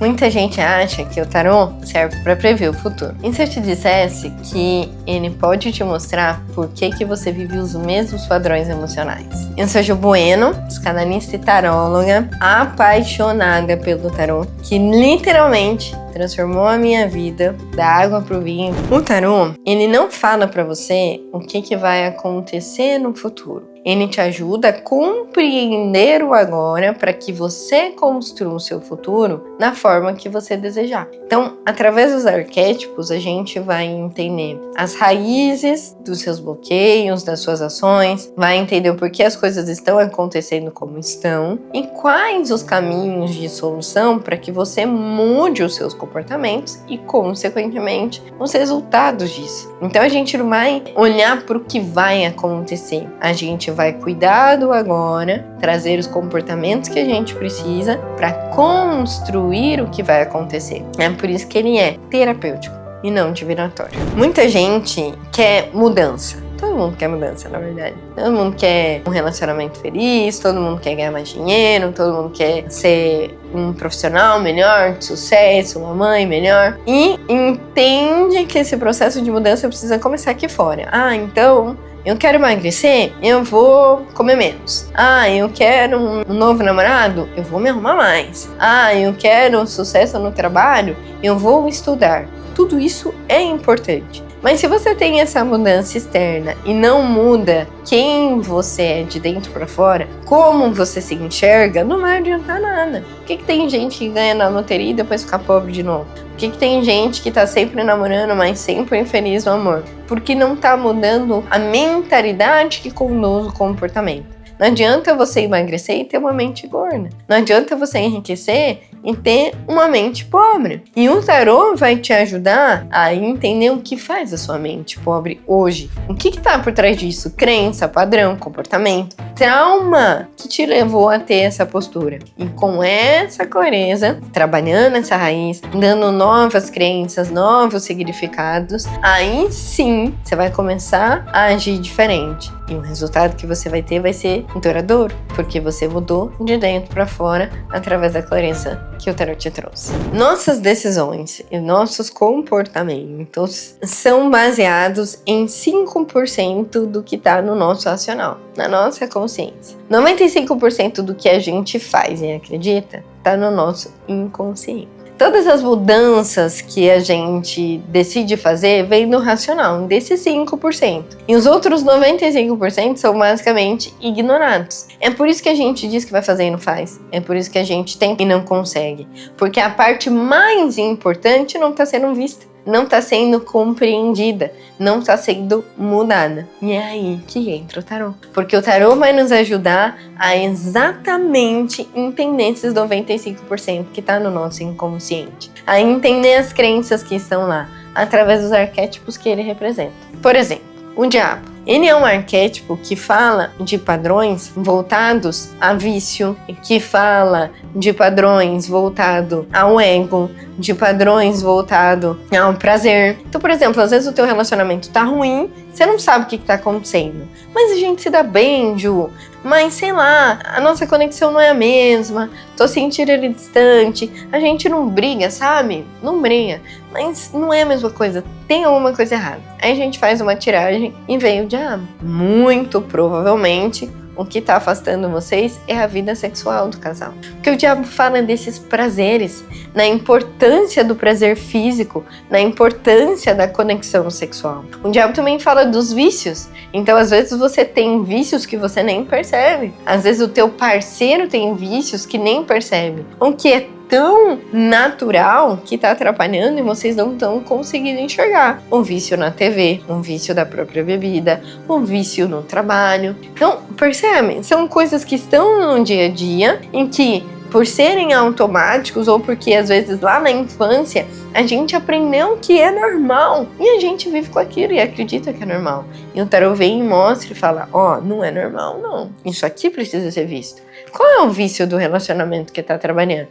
Muita gente acha que o tarô serve para prever o futuro. E se eu te dissesse que ele pode te mostrar por que você vive os mesmos padrões emocionais? Eu sou Ju Bueno, psicanalista e taróloga, apaixonada pelo tarô, que literalmente transformou a minha vida da água pro vinho. O tarô, ele não fala para você o que vai acontecer no futuro. Ele te ajuda a compreender o agora para que você construa o seu futuro da forma que você desejar. Então, através dos arquétipos, a gente vai entender as raízes dos seus bloqueios, das suas ações, vai entender o porquê as coisas estão acontecendo como estão e quais os caminhos de solução para que você mude os seus comportamentos e, consequentemente, os resultados disso. Então, a gente não vai olhar para o que vai acontecer. A gente vai cuidar do agora, trazer os comportamentos que a gente precisa para construir o que vai acontecer. É por isso que ele é terapêutico e não divinatório. Muita gente quer mudança. Todo mundo quer mudança, na verdade. Todo mundo quer um relacionamento feliz, todo mundo quer ganhar mais dinheiro, todo mundo quer ser um profissional melhor, de sucesso, uma mãe melhor. E entende que esse processo de mudança precisa começar aqui fora. Então, eu quero emagrecer, eu vou comer menos. Eu quero um novo namorado, eu vou me arrumar mais. Eu quero sucesso no trabalho, eu vou estudar. Tudo isso é importante. Mas se você tem essa mudança externa e não muda quem você é de dentro para fora, como você se enxerga, não vai adiantar nada. Por que tem gente que ganha na loteria e depois fica pobre de novo? Por que tem gente que tá sempre namorando, mas sempre infeliz no amor? Porque não tá mudando a mentalidade que conduz o comportamento. Não adianta você emagrecer e ter uma mente gorda. Não adianta você enriquecer e ter uma mente pobre. E o tarô vai te ajudar a entender o que faz a sua mente pobre hoje. O que está por trás disso? Crença, padrão, comportamento, trauma que te levou a ter essa postura. E com essa clareza, trabalhando essa raiz, dando novas crenças, novos significados, aí sim você vai começar a agir diferente. E o resultado que você vai ter vai ser duradouro, porque você mudou de dentro para fora através da clareza que o tarot te trouxe. Nossas decisões e nossos comportamentos são baseados em 5% do que está no nosso racional, na nossa consciência. 95% do que a gente faz e acredita está no nosso inconsciente. Todas as mudanças que a gente decide fazer vêm do racional, desses 5%. E os outros 95% são basicamente ignorados. É por isso que a gente diz que vai fazer e não faz. É por isso que a gente tem e não consegue. Porque a parte mais importante não está sendo vista, não está sendo compreendida, não está sendo mudada. E é aí que entra o tarô. Porque o tarô vai nos ajudar a exatamente entender esses 95% que está no nosso inconsciente. A entender as crenças que estão lá, através dos arquétipos que ele representa. Por exemplo, o diabo. Ele é um arquétipo que fala de padrões voltados a vício, que fala de padrões voltados ao ego, de padrões voltados ao prazer. Então, por exemplo, às vezes o teu relacionamento tá ruim, você não sabe o que tá acontecendo. Mas a gente se dá bem, Ju. Mas, sei lá, a nossa conexão não é a mesma, tô sentindo ele distante, a gente não briga, sabe? Não briga, mas não é a mesma coisa, tem alguma coisa errada. Aí a gente faz uma tiragem e vem o diabo. Muito provavelmente, o que está afastando vocês é a vida sexual do casal. Porque o diabo fala desses prazeres, na importância do prazer físico, na importância da conexão sexual. O diabo também fala dos vícios. Então, às vezes, você tem vícios que você nem percebe. Às vezes, o teu parceiro tem vícios que nem percebe. O que é tão natural que tá atrapalhando e vocês não estão conseguindo enxergar. Um vício na TV, um vício da própria bebida, um vício no trabalho. Então, percebe? São coisas que estão no dia a dia em que, por serem automáticos ou porque às vezes lá na infância a gente aprendeu que é normal e a gente vive com aquilo e acredita que é normal. E o tarô vem e mostra e fala, não é normal não, isso aqui precisa ser visto. Qual é o vício do relacionamento que tá trabalhando?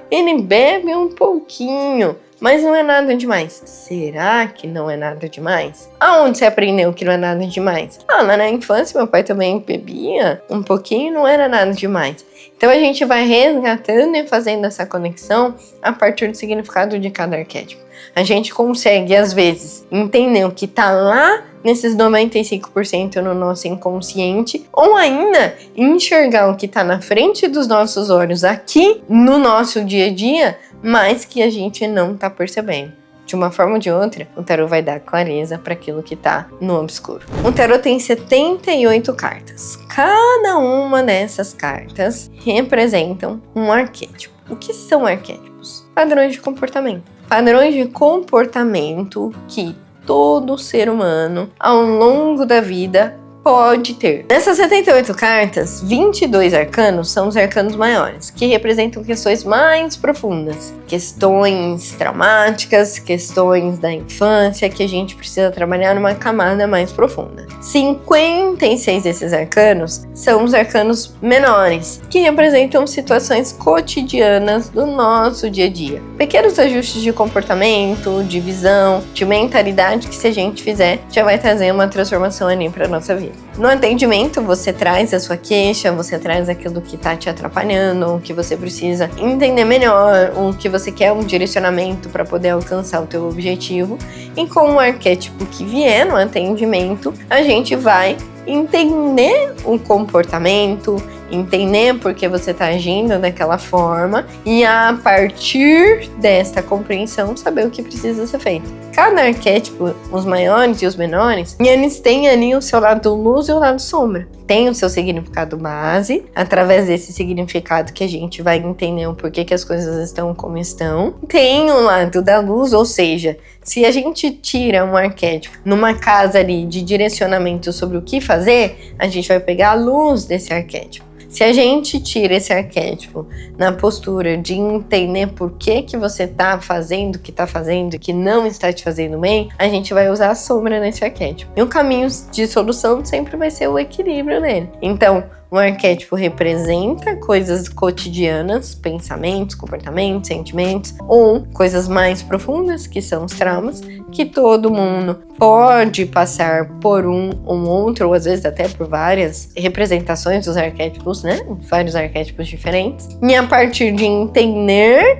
Ele bebe um pouquinho, mas não é nada demais. Será que não é nada demais? Aonde você aprendeu que não é nada demais? Lá na infância meu pai também bebia um pouquinho e não era nada demais. Então a gente vai resgatando e fazendo essa conexão a partir do significado de cada arquétipo. A gente consegue, às vezes, entender o que está lá nesses 95% no nosso inconsciente, ou ainda enxergar o que está na frente dos nossos olhos aqui no nosso dia a dia, mas que a gente não está percebendo. De uma forma ou de outra, o tarô vai dar clareza para aquilo que está no obscuro. O tarô tem 78 cartas. Cada uma dessas cartas representam um arquétipo. O que são arquétipos? Padrões de comportamento. Padrões de comportamento que todo ser humano, ao longo da vida, pode ter. Nessas 78 cartas, 22 arcanos são os arcanos maiores, que representam questões mais profundas, questões traumáticas, questões da infância, que a gente precisa trabalhar numa camada mais profunda. 56 desses arcanos são os arcanos menores, que representam situações cotidianas do nosso dia a dia. Pequenos ajustes de comportamento, de visão, de mentalidade que, se a gente fizer, já vai trazer uma transformação ali para nossa vida. No atendimento, você traz a sua queixa, você traz aquilo que está te atrapalhando, o que você precisa entender melhor, o que você quer, um direcionamento para poder alcançar o teu objetivo. E com o arquétipo que vier no atendimento, a gente vai entender o comportamento, entender por que você está agindo daquela forma e, a partir desta compreensão, saber o que precisa ser feito. Cada arquétipo, os maiores e os menores, eles têm ali o seu lado luz e o lado sombra. Tem o seu significado base, através desse significado que a gente vai entender o porquê que as coisas estão como estão. Tem o lado da luz, ou seja, se a gente tira um arquétipo numa casa ali de direcionamento sobre o que fazer, a gente vai pegar a luz desse arquétipo. Se a gente tira esse arquétipo na postura de entender por que você está fazendo o que está fazendo e que não está te fazendo bem, a gente vai usar a sombra nesse arquétipo. E o caminho de solução sempre vai ser o equilíbrio nele. Então, um arquétipo representa coisas cotidianas, pensamentos, comportamentos, sentimentos, ou coisas mais profundas, que são os traumas, que todo mundo pode passar por um ou outro, ou às vezes até por várias representações dos arquétipos, né? Vários arquétipos diferentes. E a partir de entender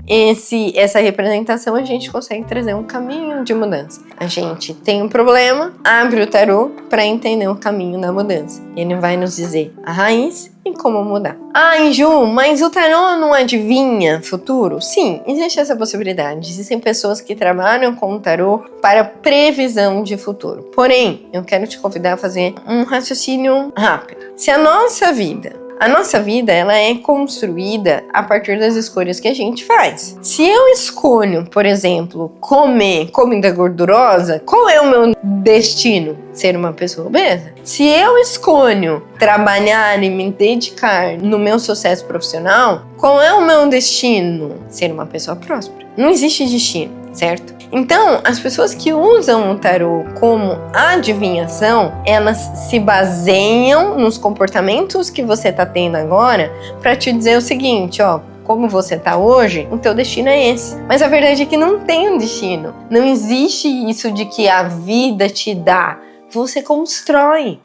essa representação, a gente consegue trazer um caminho de mudança. A gente tem um problema, abre o tarô para entender o caminho da mudança. Ele vai nos dizer a raiz e como mudar. Ju, mas o tarô não adivinha futuro? Sim, existe essa possibilidade. Existem pessoas que trabalham com o tarô para previsão de futuro. Porém, eu quero te convidar a fazer um raciocínio rápido. Se a nossa vida ela é construída a partir das escolhas que a gente faz. Se eu escolho, por exemplo, comer comida gordurosa, qual é o meu destino? Ser uma pessoa obesa. Se eu escolho trabalhar e me dedicar no meu sucesso profissional, qual é o meu destino? Ser uma pessoa próspera. Não existe destino, certo? Então, as pessoas que usam o tarô como adivinhação, elas se baseiam nos comportamentos que você está tendo agora para te dizer o seguinte, como você tá hoje, o teu destino é esse. Mas a verdade é que não tem um destino. Não existe isso de que a vida te dá. Você constrói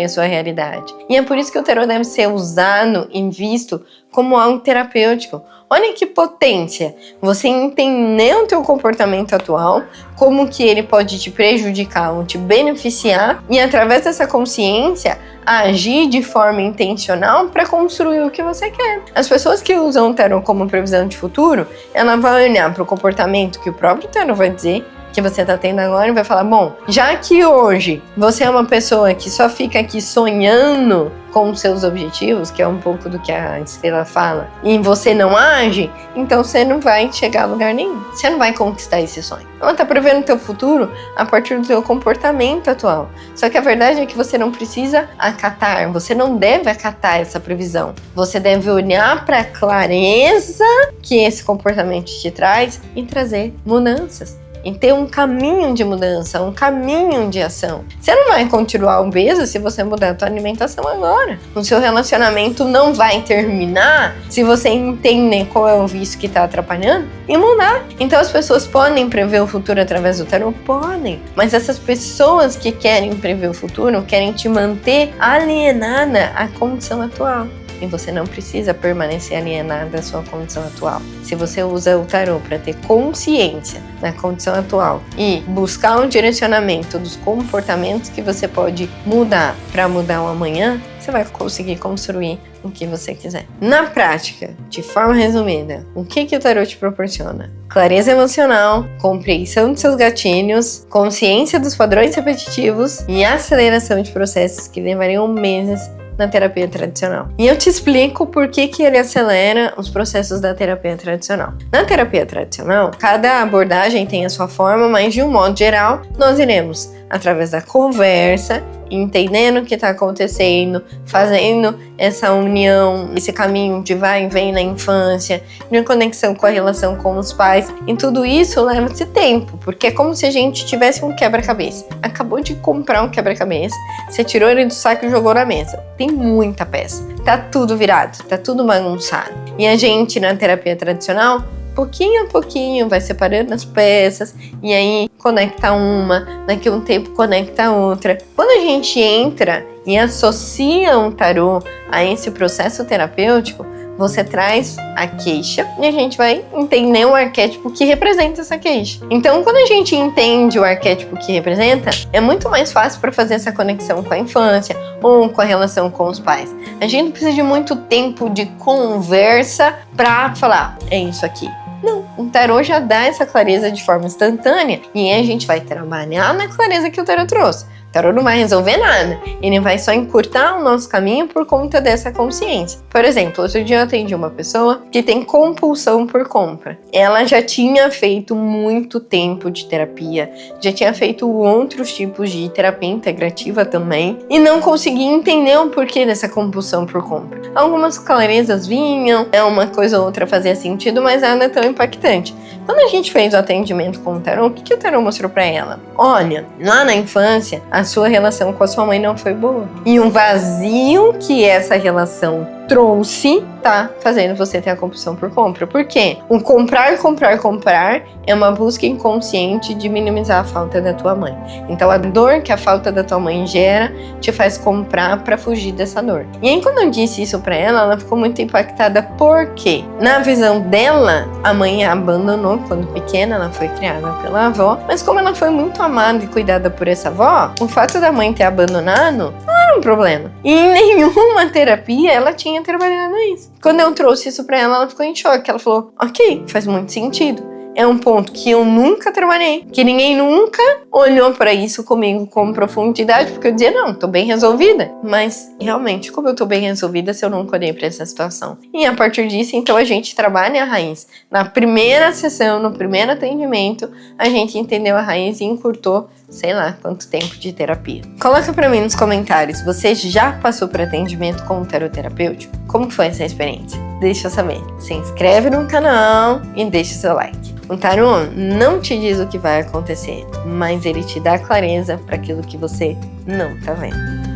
a sua realidade. E é por isso que o tarô deve ser usado e visto como algo terapêutico. Olha que potência, você entender o teu comportamento atual, como que ele pode te prejudicar ou te beneficiar, e através dessa consciência, agir de forma intencional para construir o que você quer. As pessoas que usam o tarô como previsão de futuro, ela vai olhar para o comportamento que o próprio tarô vai dizer, que você tá tendo agora, e vai falar, bom, já que hoje você é uma pessoa que só fica aqui sonhando com os seus objetivos, que é um pouco do que a estrela fala, e você não age, então você não vai chegar a lugar nenhum. Você não vai conquistar esse sonho. Ela tá prevendo o teu futuro a partir do teu comportamento atual. Só que a verdade é que você não precisa acatar, você não deve acatar essa previsão. Você deve olhar para a clareza que esse comportamento te traz e trazer mudanças. E ter um caminho de mudança, um caminho de ação. Você não vai continuar obeso se você mudar a tua alimentação agora. O seu relacionamento não vai terminar se você entender qual é o vício que está atrapalhando e mudar. Então as pessoas podem prever o futuro através do tarô? Podem. Mas essas pessoas que querem prever o futuro querem te manter alienada à condição atual. e você não precisa permanecer alienado à sua condição atual. Se você usa o tarô para ter consciência da condição atual e buscar um direcionamento dos comportamentos que você pode mudar para mudar o amanhã, você vai conseguir construir o que você quiser. Na prática, de forma resumida, o que o tarô te proporciona? Clareza emocional, compreensão de seus gatilhos, consciência dos padrões repetitivos e aceleração de processos que levariam meses na terapia tradicional. E eu te explico por que ele acelera os processos da terapia tradicional. Na terapia tradicional, cada abordagem tem a sua forma, mas de um modo geral, nós iremos, através da conversa, entendendo o que está acontecendo, fazendo essa união, esse caminho de vai e vem na infância, de conexão com a relação com os pais, e tudo isso leva-se tempo, porque é como se a gente tivesse um quebra-cabeça. Acabou de comprar um quebra-cabeça, você tirou ele do saco e jogou na mesa. Tem muita peça, tá tudo virado, tá tudo bagunçado. E a gente, na terapia tradicional, pouquinho a pouquinho vai separando as peças e aí conecta uma, daqui a um tempo conecta a outra. Quando a gente entra e associa um tarô a esse processo terapêutico, você traz a queixa e a gente vai entender o arquétipo que representa essa queixa. Então, quando a gente entende o arquétipo que representa, é muito mais fácil para fazer essa conexão com a infância ou com a relação com os pais. A gente não precisa de muito tempo de conversa para falar, é isso aqui. Não, o tarô já dá essa clareza de forma instantânea e aí a gente vai trabalhar na clareza que o tarô trouxe. O tarô não vai resolver nada, ele vai só encurtar o nosso caminho por conta dessa consciência. Por exemplo, outro dia eu atendi uma pessoa que tem compulsão por compra. Ela já tinha feito muito tempo de terapia, já tinha feito outros tipos de terapia integrativa também e não conseguia entender o porquê dessa compulsão por compra. Algumas clarezas vinham, uma coisa ou outra fazia sentido, mas nada tão impactante. Quando a gente fez o atendimento com o tarô, o que o tarô mostrou pra ela? Olha, lá na infância, a sua relação com a sua mãe não foi boa. E um vazio que essa relação trouxe tá fazendo você ter a compulsão por compra. Por quê? O comprar é uma busca inconsciente de minimizar a falta da tua mãe. Então a dor que a falta da tua mãe gera te faz comprar pra fugir dessa dor. E aí quando eu disse isso pra ela, ela ficou muito impactada porque na visão dela, a mãe a abandonou quando pequena, ela foi criada pela avó, mas como ela foi muito amada e cuidada por essa avó, o fato da mãe ter abandonado não era um problema. E em nenhuma terapia ela tinha trabalhado isso. Quando eu trouxe isso pra ela, ela ficou em choque. Ela falou, ok, faz muito sentido. É um ponto que eu nunca trabalhei, que ninguém nunca olhou pra isso comigo com profundidade, porque eu dizia, não, tô bem resolvida. Mas, realmente, como eu tô bem resolvida se eu nunca olhei pra essa situação? E a partir disso, então, a gente trabalha a raiz. Na primeira sessão, no primeiro atendimento, a gente entendeu a raiz e encurtou sei lá quanto tempo de terapia. Coloca pra mim nos comentários, você já passou por atendimento com um tarô terapêutico? Como foi essa experiência? Deixa eu saber. Se inscreve no canal e deixa o seu like. O tarô não te diz o que vai acontecer, mas ele te dá clareza para aquilo que você não tá vendo.